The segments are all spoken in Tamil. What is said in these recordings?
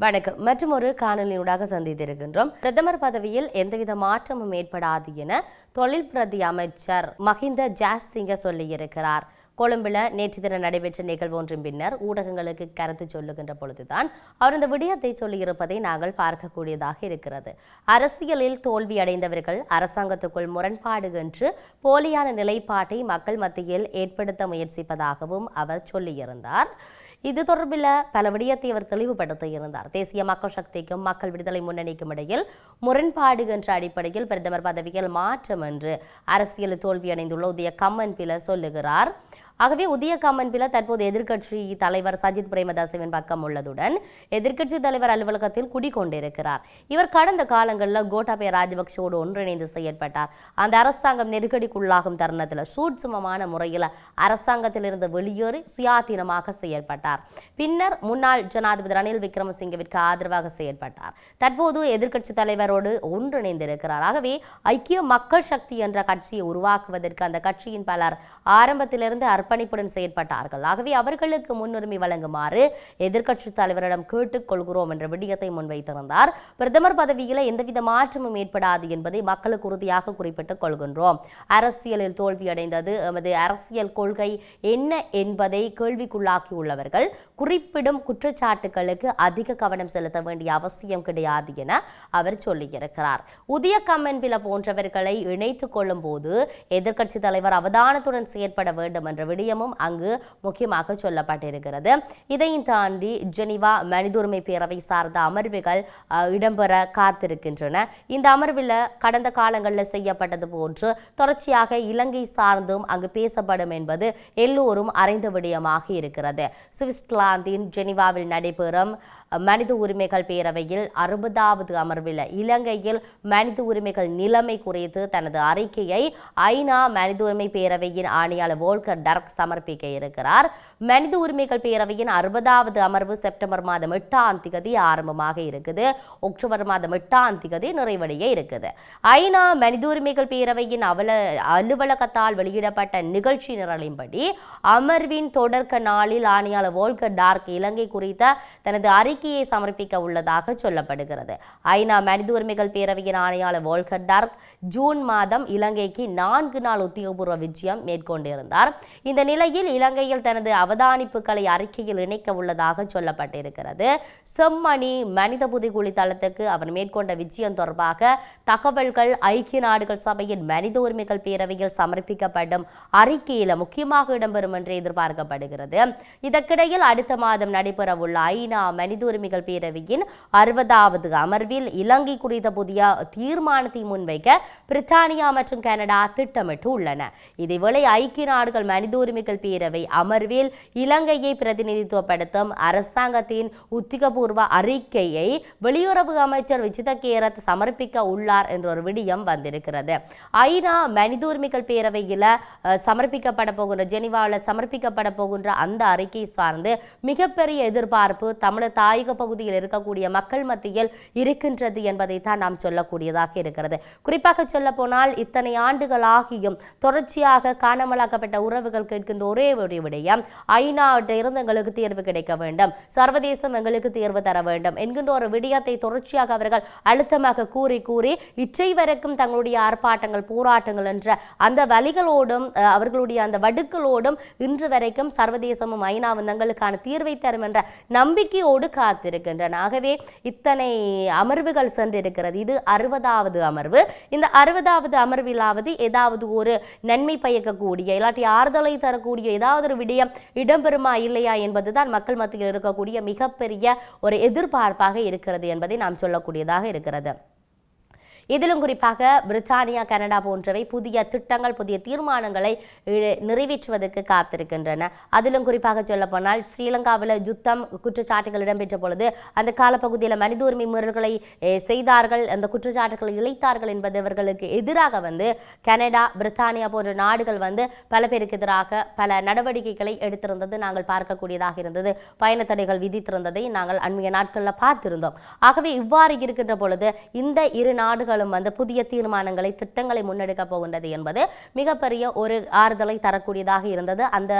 வணக்கம். மற்றும் ஒரு காணொலியூடாக சந்தித்திருக்கின்றோம். பிரதமர் பதவியில் எந்தவித மாற்றமும் ஏற்படாது என தொழில் பிரதி அமைச்சர் மஹிந்த ஜாஸ்சிங்க சொல்லியிருக்கிறார். கொழும்பில் நேற்று தினம் நடைபெற்ற நிகழ்வு ஒன்றின் பின்னர் ஊடகங்களுக்கு கருத்து சொல்லுகின்ற பொழுதுதான் அவர் இந்த விடயத்தை சொல்லியிருப்பதை நாங்கள் பார்க்கக்கூடியதாக இருக்கிறது. அரசியலில் தோல்வியடைந்தவர்கள் அரசாங்கத்துக்குள் முரண்பாடு என்று போலியான நிலைப்பாட்டை மக்கள் மத்தியில் ஏற்படுத்த முயற்சிப்பதாகவும் அவர் சொல்லியிருந்தார். இது தொடர்பில் பல விடயத்தை அவர் தெளிவுபடுத்தியிருந்தார். தேசிய மக்கள் சக்திக்கும் மக்கள் விடுதலை முன்னணிக்கும் இடையில் முரண்பாடு என்ற அடிப்படையில் பிரதமர் பதவியில் மாற்றம் என்று அரசியல் தோல்வியடைந்துள்ள உதய கம்மன்பில சொல்லுகிறார். ஆகவே உதய கம்மன்பில தற்போது எதிர்க்கட்சி தலைவர் சஜித் பிரேமதாசவின் பக்கம் உள்ளதுடன் எதிர்க்கட்சி தலைவர் அலுவலகத்தில் குடிக்கொண்டிருக்கிறார். இவர் கடந்த காலங்களில் கோட்டாபய ராஜபக்சோடு ஒன்றிணைந்து செயற்பட்டார். அந்த அரசாங்கம் நெருக்கடிக்குள்ளாகும் தருணத்தில் சூட்சுமமான முறையில் அரசாங்கத்திலிருந்து வெளியேறி சுயாதீனமாக செயல்பட்டார். பின்னர் முன்னாள் ஜனாதிபதி ரணில் விக்ரமசிங்கவிற்கு ஆதரவாக செயல்பட்டார். தற்போது எதிர்க்கட்சி தலைவரோடு ஒன்றிணைந்திருக்கிறார். ஆகவே ஐக்கிய மக்கள் சக்தி என்ற கட்சியை உருவாக்குவதற்கு அந்த கட்சியின் பலர் ஆரம்பத்திலிருந்து அர்ப்பணிப்புடன் செயற்பட்டார்கள். ஆகவே அவர்களுக்கு முன்னுரிமை வழங்குமாறு எதிர்க்கட்சி தலைவரிடம் கேட்டுக்கொள்கிறோம் என்ற விடயத்தை முன்வைத்திருந்தார். பிரதமர் பதவியில் எந்தவித மாற்றமும் ஏற்படாது என்பதை மக்களுக்கு உறுதியாக குறிப்பிட்டுக் கொள்கின்றோம். அரசியலில் தோல்வியடைந்தது எமது அரசியல் கொள்கை என்ன என்பதை கேள்விக்குள்ளாக்கியுள்ளவர்கள் குறிப்பிடும் குற்றச்சாட்டுகளுக்கு அதிக கவனம் செலுத்த வேண்டிய அவசியம் கிடையாது என அவர் சொல்லியிருக்கிறார். உதய கம்மன்பில போன்றவர்களை இணைத்துக் கொள்ளும் போது எதிர்க்கட்சி தலைவர் அவதானத்துடன் செயற்பட வேண்டும் என்ற விடயமும் அங்கு முக்கியமாக சொல்லப்பட்டிருக்கிறது. இதையும் தாண்டி ஜெனீவா மனித உரிமை பேரவை சார்ந்த அமர்வுகள் இடம்பெற காத்திருக்கின்றன. இந்த அமர்வில் கடந்த காலங்களில் செய்யப்பட்டது போன்று தொடர்ச்சியாக இலங்கை சார்ந்தும் அங்கு பேசப்படும் என்பது எல்லோரும் அறிந்த விடயமாக இருக்கிறது. சுவிட்சர்லாந்தின் ஜெனீவாவில் நடைபெறும் மனித உரிமைகள் பேரவையில் 60வது அமர்வில் இலங்கையில் மனித உரிமைகள் நிலைமை குறித்து தனது அறிக்கையை ஐநா மனித உரிமை பேரவையின் ஆணையாளர் வோல்கர் டர்க் சமர்ப்பிக்க இருக்கிறார். மனித உரிமைகள் பேரவையின் 60வது அமர்வு செப்டம்பர் மாதம் 8ஆம் தேதி ஆரம்பமாக இருக்குது. அக்டோபர் மாதம் 8ஆம் தேதி நிறைவடைய இருக்குது. ஐநா மனித உரிமைகள் பேரவையின் அலுவலகத்தால் வெளியிடப்பட்ட நிகழ்ச்சி நிரலின்படி அமர்வின் தொடக்க நாளில் ஆணையாளர் வோல்கர் டார்க் இலங்கை குறித்த தனது அறிக்கையை சமர்ப்பிக்க உள்ளதாக சொல்லப்படுகிறது. ஐநா மனித உரிமைகள் பேரவையின் ஆணையாளர் வோல்கர் டார்க் ஜூன் மாதம் இலங்கைக்கு 4 நாள் உத்தியோகபூர்வ விஜயம் மேற்கொண்டிருந்தார். இந்த நிலையில் இலங்கையில் தனது அவதானிப்புகளை அறிக்கையில் இணைக்க உள்ளதாக சொல்லப்பட்டிருக்கிறது. செம்மணி மனித புதைகுழி தளத்துக்கு அவர் மேற்கொண்ட விஜயம் தொடர்பாக தகவல்கள் ஐக்கிய நாடுகள் சபையின் மனித உரிமைகள் பேரவையில் சமர்ப்பிக்கப்படும் அறிக்கையில் முக்கியமாக இடம்பெறும் என்று எதிர்பார்க்கப்படுகிறது. இதற்கிடையில் அடுத்த மாதம் நடைபெறவுள்ள ஐநா மனித உரிமைகள் பேரவையின் 60வது அமர்வில் இலங்கை குறித்த புதிய தீர்மானத்தை முன்வைக்க பிரித்தானியா மற்றும் கனடா திட்டமிட்டு உள்ளன. இதேவேளை ஐக்கிய நாடுகள் மனித உரிமைகள் பேரவை அமர்வில் இலங்கையை பிரதிநிதித்துவப்படுத்தும் அரசாங்கத்தின் உத்தியோகபூர்வ அறிக்கையை வெளியுறவு அமைச்சர் விஜித கேரத் சமர்ப்பிக்க உள்ளார் என்ற ஒரு விடயம் வந்திருக்கிறது. ஐநா மனித உரிமைகள் பேரவையில் சமர்ப்பிக்கப்பட போகின்ற ஜெனீவாவில் சமர்ப்பிக்கப்பட போகின்ற அந்த அறிக்கை சார்ந்து மிகப்பெரிய எதிர்பார்ப்பு தமிழர் தாயக பகுதியில் இருக்கக்கூடிய மக்கள் மத்தியில் இருக்கின்றது என்பதைத்தான் நாம் சொல்லக்கூடியதாக இருக்கிறது. குறிப்பாக சொல்ல போனால் இத்தனை ஆண்டுகளாகியும் தொடர்ச்சியாக காணாமலாக்கப்பட்ட உறவுகள் கேட்கின்ற ஒரே ஒரு விடயம் ஐநாவிட்ட இருந்து எங்களுக்கு தீர்வு கிடைக்க வேண்டும், சர்வதேசம் எங்களுக்கு தீர்வு தர வேண்டும் என்கின்ற ஒரு விடயத்தை தொடர்ச்சியாக அவர்கள் அழுத்தமாக கூறி இற்றை வரைக்கும் தங்களுடைய ஆர்ப்பாட்டங்கள் போராட்டங்கள் என்ற அந்த வலிகளோடும் அவர்களுடைய அந்த வடுக்களோடும் இன்று வரைக்கும் சர்வதேசமும் ஐநாவும் தங்களுக்கான தீர்வை தரும் என்ற நம்பிக்கையோடு காத்திருக்கின்றன. ஆகவே இத்தனை அமர்வுகள் சென்றிருக்கிறது. இது 60வது அமர்வு. இந்த 60வது அமர்விலாவது ஏதாவது ஒரு நன்மை பயக்கக்கூடிய இல்லாட்டி ஆறுதலை தரக்கூடிய ஏதாவது ஒரு விடயம் இடம்பெறுமா இல்லையா என்பதுதான் மக்கள் மத்தியில் இருக்கக்கூடிய மிகப்பெரிய ஒரு எதிர்பார்ப்பாக இருக்கிறது என்பதை நாம் சொல்லக்கூடியதாக இருக்கிறது. இதிலும் குறிப்பாக பிரித்தானியா கனடா போன்றவை புதிய திட்டங்கள் புதிய தீர்மானங்களை நிறைவேற்றுவதற்கு காத்திருக்கின்றன. அதிலும் குறிப்பாக சொல்லப்போனால் ஸ்ரீலங்காவில் யுத்தம் குற்றச்சாட்டுகள் இடம்பெற்ற பொழுது அந்த காலப்பகுதியில் மனித உரிமை மீறல்களை செய்தார்கள், அந்த குற்றச்சாட்டுகளை இழைத்தார்கள் என்பவர்களுக்கு எதிராக கனடா பிரித்தானியா போன்ற நாடுகள் பல பேருக்கு எதிராக பல நடவடிக்கைகளை எடுத்திருந்தது நாங்கள் பார்க்கக்கூடியதாக இருந்தது. பயண தடைகள் விதித்திருந்ததை நாங்கள் அண்மைய நாட்களில் பார்த்திருந்தோம். ஆகவே இவ்வாறு இருக்கின்ற பொழுது இந்த இரு நாடுகள் நாடுகளும் புதிய தீர்மானங்களை திட்டங்களை முன்னெடுக்க போகின்றது என்பது மிகப்பெரிய ஒரு ஆறுதலை தரக்கூடியதாக இருந்தது அந்த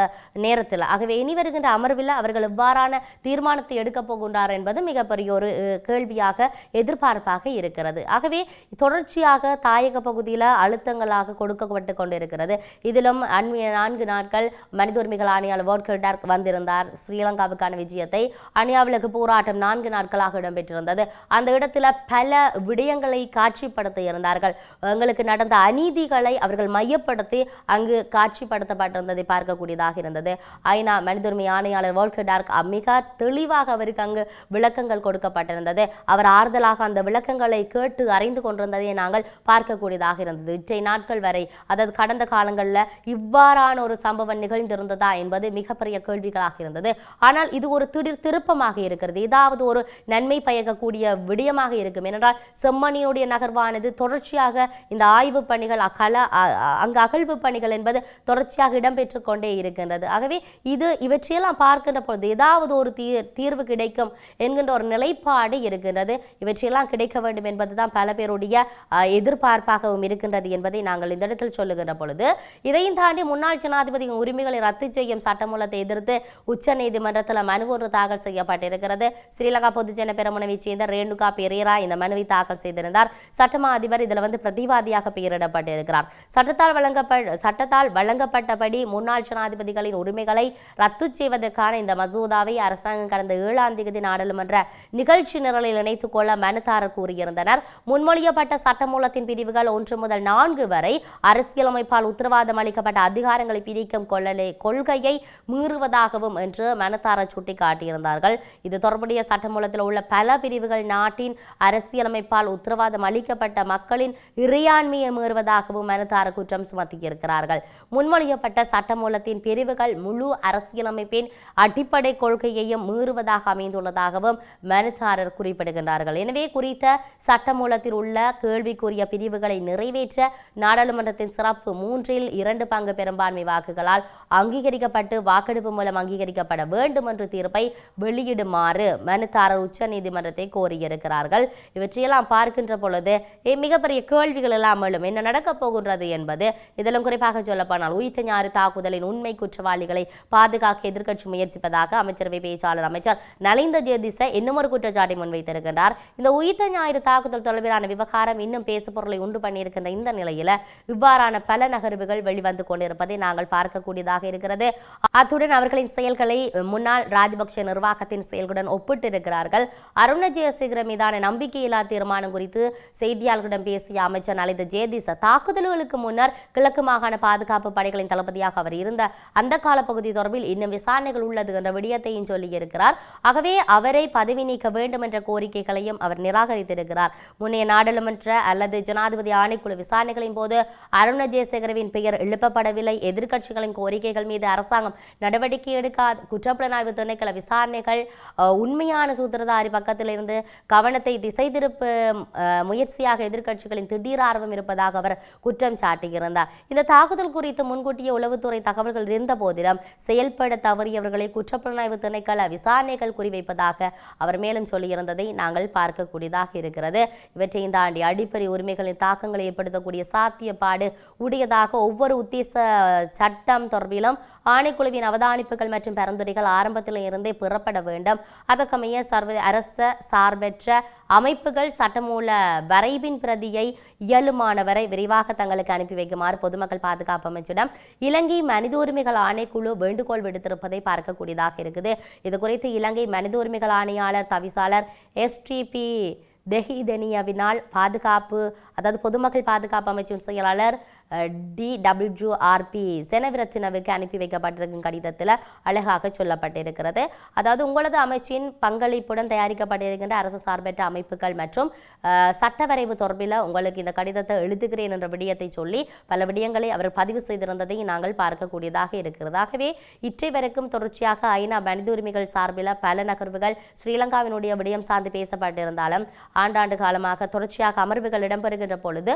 நேரத்தில். ஆகவே இனி வருகின்ற அமர்வில் அவர்கள் எவ்வாறான தீர்மானத்தை எடுக்க போகின்றார் என்பது மிகப்பெரிய ஒரு கேள்வியாக எதிர்பார்ப்பாக இருக்கிறது. ஆகவே தொடர்ச்சியாக தாயக பகுதியில் அழுத்தங்களாக கொடுக்கப்பட்டு கொண்டிருக்கிறது. இதிலும் 4 நாட்கள் மனித உரிமைகள் ஆணையாளர் வோல்கர் டர்க் வந்திருந்தார். ஸ்ரீலங்காவுக்கான விஜயத்தை அணியாவிலக்கு போராட்டம் 4 நாட்களாக இடம்பெற்றிருந்தது. அந்த இடத்துல பல விடயங்களை காட்சிப்படுத்த இருந்தார்கள். எங்களுக்கு நடந்த அநீதிகளை அவர்கள் மையப்படுத்தி அங்கு காட்சிப்படுத்தப்பட்டிருந்ததை பார்க்கக்கூடியதாக இருந்தது. ஐநா மனித உரிமை ஆணையாளர் வோல்கர் டர்க் மிக தெளிவாக அவருக்கு அங்கு விளக்கங்கள் கொடுக்கப்பட்டிருந்தது. அவர் ஆறுதலாக அந்த விளக்கங்களை கேட்டு அறிந்து கொண்டிருந்ததை நாங்கள் பார்க்கக்கூடியதாக இருந்தது. இன்றைய நாட்கள் வரை, அதாவது கடந்த காலங்களில் இவ்வாறான ஒரு சம்பவம் நிகழ்ந்திருந்ததா என்பது மிகப்பெரிய கேள்விகளாக இருந்தது. ஆனால் இது ஒரு திடீர் திருப்பமாக இருக்கிறது. ஏதாவது ஒரு நன்மை பயக்கக்கூடிய விடயமாக இருக்கும். ஏனென்றால் செம்மணியினுடைய நகர்வானது தொடர்ச்சியாக இந்த ஆய்வு பணிகள் அங்கு அகழ்வு பணிகள் என்பது தொடர்ச்சியாக இடம்பெற்று கொண்டே இருக்கின்றது. ஆகவே இவற்றையெல்லாம் பார்க்கின்ற பொழுது ஏதாவது ஒரு தீர்வு கிடைக்கும் என்கின்ற ஒரு நிலைப்பாடு இருக்கின்றது. இவற்றையெல்லாம் கிடைக்க வேண்டும் என்பதுதான் பல பேருடைய எதிர்பார்ப்பாகவும் இருக்கின்றது என்பதை நாங்கள் இந்த இடத்தில் சொல்லுகின்ற பொழுது, இதையும் தாண்டி முன்னாள் ஜனாதிபதியின் உரிமைகளை ரத்து செய்யும் சட்டமூலத்தை எதிர்த்து உச்ச நீதிமன்றத்தில் மனு ஒன்று தாக்கல் செய்யப்பட்டிருக்கிறது. ஸ்ரீலங்கா பொதுஜன பெரமுனவை சேர்ந்த ரேணுகா பெரேரா இந்த மனுவை தாக்கல் செய்திருந்தார். சட்டமா அதிபர் இதில் பிரதிவாதியாக பெயரிடப்பட்டிருக்கிறார். சட்டத்தால் வழங்கப்பட்டபடி முன்னாள் ஜனாதிபதிகளின் உரிமைகளை ரத்து செய்வதற்கான இந்த மசோதாவை அரசாங்கம் கடந்த 7ஆம் தேதி நாடாளுமன்ற நிகழ்ச்சி நிரலில் இணைத்துக் கொள்ள மனுதாரர் கூறியிருந்தனர். முன்மொழியப்பட்ட சட்டமூலத்தின் பிரிவுகள் 1 முதல் 4 வரை அரசியலமைப்பால் உத்தரவாதம் அளிக்கப்பட்ட அதிகாரங்களை பிரிக்கும் கொள்கையை மீறுவதாகவும் என்று மனுதாரர் சுட்டிக்காட்டியிருந்தார்கள். இது தொடர்புடைய சட்டமூலத்தில் உள்ள பல பிரிவுகள் நாட்டின் அரசியலமைப்பால் உத்தரவாதம் அளிக்கப்பட்ட மக்களின் இறையாண்மையை மீறுவதாகவும் மனுதாரர் குற்றம் சுமத்தியிருக்கிறார்கள். முன்மொழியப்பட்ட சட்டமூலத்தின் பிரிவுகள் முழு அரசியலமைப்பின் அடிப்படை கொள்கையையும் மீறுவதாக அமைந்துள்ளதாகவும் மனுதாரர் குறிப்பிடுகின்றார்கள். எனவே குறித்த சட்டமூலத்தில் உள்ள கேள்விக்குரிய பிரிவுகளை நிறைவேற்ற நாடாளுமன்றத்தின் சிறப்பு 3/2 பங்கு பெரும்பான்மை வாக்குகளால் அங்கீகரிக்கப்பட்டு வாக்கெடுப்பு மூலம் அங்கீகரிக்கப்பட வேண்டும் என்ற தீர்ப்பை வெளியிடுமாறு மனுதாரர் உச்ச நீதிமன்றத்தை கோரியிருக்கிறார்கள். இவற்றையெல்லாம் பார்க்கின்ற பொழுது மிகப்பெரிய கேள்விகள் எல்லாம் எழும். என்ன நடக்கப் போகின்றது என்பது. இதிலும் குறிப்பாக சொல்லப்போனால் உயிர்த்த ஞாயிறு தாக்குதலின் உண்மை குற்றவாளிகளை பாதுகாக்க எதிர்க்கட்சி முயற்சிப்பதாக அமைச்சரவை பேச்சாளர் அமைச்சர் நலிந்த ஜேதிச இன்னும் ஒரு குற்றச்சாட்டை முன்வைத்திருக்கின்றார். இந்த உயிர்த்த ஞாயிறு தாக்குதல் தொடர்பிலான விவகாரம் இன்னும் பேசுபொருளை உண்டு பண்ணியிருக்கின்ற இந்த நிலையில இவ்வாறான பல நகர்வுகள் வெளிவந்து கொண்டிருப்பதை நாங்கள் பார்க்கக்கூடியதாக இருக்கிறது. அத்துடன் அவர்களின் செயல்களை முன்னாள் ராஜபக்ஷ நிர்வாகத்தின் செயல்களுடன் ஒப்பிட்டிருக்கிறார்கள். அருண ஜெயசேகர மீதான நம்பிக்கையில்லா தீர்மானம் குறித்து செய்தியாளர்களிடம் பேசிய அமைச்சர் நலிந்த ஜேதிச தாக்குதல்களுக்கு முன்னர் கிழக்கு மாகாண பாதுகாப்பு படைகளின் தளபதியாக அவர் இருந்த அந்த காலப்பகுதி தொடர்பில் இன்னும் விசாரணைகள் உள்ளது என்ற விடயத்தையும் சொல்லியிருக்கிறார். ஆகவே அவரை பதவி நீக்க வேண்டும் என்ற கோரிக்கைகளையும் அவர் நிராகரித்திருக்கிறார். முன்னைய நாடாளுமன்ற அல்லது ஜனாதிபதி ஆணைக்குழு விசாரணைகளின் போது அருண ஜெயசேகரவின் பெயர் எழுப்பப்படவில்லை. எதிர்க்கட்சிகளின் கோரிக்கைகள் மீது அரசாங்கம் நடவடிக்கை எடுக்காது. குற்றப்புலனாய்வு திணைக்கள விசாரணைகள் உண்மையான சூத்திரதாரி பக்கத்திலிருந்து கவனத்தை திசை திருப்ப முயற்சியாக எதிர்க்கட்சிகளின் திடீர் ஆர்வம் இருப்பதாக அவர் குற்றம் சாட்டியிருந்தார். இந்த தாக்குதல் குறித்து முன்கூட்டிய உளவுத்துறை தகவல்கள் இருந்த போதிலும் செயல்பட தவறியவர்களை குற்றப்புலனாய்வு திணைக்கள விசாரணைகள் குறிவைப்பதாக அவர் மேலும் சொல்லியிருந்ததை நாங்கள் பார்க்கக்கூடியதாக இருக்கிறது. இவற்றையும் தாண்டி அடிப்படை உரிமைகளின் தாக்கங்களை ஏற்படுத்தக்கூடிய சாத்தியப்பாடு உடையதாக ஒவ்வொரு உத்தேச சட்டம் தொடர்பிலும் ஆணைக்குழுவின் அவதானிப்புகள் மற்றும் பரிந்துரைகள் ஆரம்பத்தில் இருந்தே பெறப்பட வேண்டும். அதற்கமைய அரச சார்பற்ற அமைப்புகள் சட்டமூல வரைவின் பிரதியை இயலுமானவரை விரைவாக தங்களுக்கு அனுப்பி வைக்குமாறு பொதுமக்கள் பாதுகாப்பு அமைச்சிடம் இலங்கை மனித உரிமைகள் ஆணைக்குழு வேண்டுகோள் விடுத்திருப்பதை பார்க்கக்கூடியதாக இருக்குது. இது குறித்து இலங்கை மனித உரிமைகள் ஆணையாளர் தவிசாளர் STP தெஹிதெனியவினால் பாதுகாப்பு, அதாவது பொதுமக்கள் பாதுகாப்பு அமைச்சின் செயலாளர் DWRP செனவிரத்தினவுக்கு அனுப்பி வைக்கப்பட்டிருக்கும் கடிதத்தில் அழகாக சொல்லப்பட்டிருக்கிறது. அதாவது உங்களது அமைச்சின் பங்களிப்புடன் தயாரிக்கப்பட்டிருக்கின்ற அரசு சார்பற்ற அமைப்புகள் மற்றும் சட்ட வரைவு தொடர்பில் உங்களுக்கு இந்த கடிதத்தை எழுதுகிறேன் என்ற விடயத்தை சொல்லி பல விடயங்களை அவர் பதிவு செய்திருந்ததை நாங்கள் பார்க்கக்கூடியதாக இருக்கிறது. ஆகவே இற்றை வரைக்கும் தொடர்ச்சியாக ஐநா மனித உரிமைகள் சார்பில் பல நகர்வுகள் ஸ்ரீலங்காவினுடைய விடயம் சார்ந்து பேசப்பட்டிருந்தாலும் ஆண்டாண்டு காலமாக தொடர்ச்சியாக அமர்வுகள் இடம்பெறுகின்ற பொழுது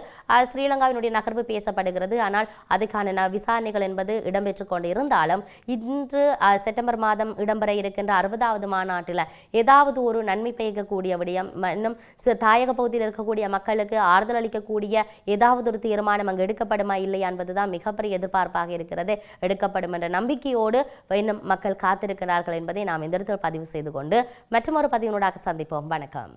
ஸ்ரீலங்காவினுடைய நகர்வு பேசப்பட்ட எதிர்பார்க்கப்படுகிறது. ஆனால் அதுக்கான விசாரணைகள் என்பது இடம்பெற்றுக் கொண்டிருந்தாலும் இன்று செப்டம்பர் மாதம் இடம்பெற இருக்கின்ற 60வது மாநாட்டில் ஏதாவது ஒரு நன்மை பயக்கக்கூடிய விடயம், இன்னும் தாயக பகுதியில் இருக்கக்கூடிய மக்களுக்கு ஆறுதல் அளிக்கக்கூடிய ஏதாவது ஒரு தீர்மானம் அங்கு எடுக்கப்படுமா இல்லையா என்பதுதான் மிகப்பெரிய எதிர்பார்ப்பாக இருக்கிறது. எடுக்கப்படும் என்ற நம்பிக்கையோடு இன்னும் மக்கள் காத்திருக்கிறார்கள் என்பதை நாம் இந்த இடத்தில் பதிவு செய்து கொண்டு மற்றொரு பதிவினூடாக சந்திப்போம். வணக்கம்.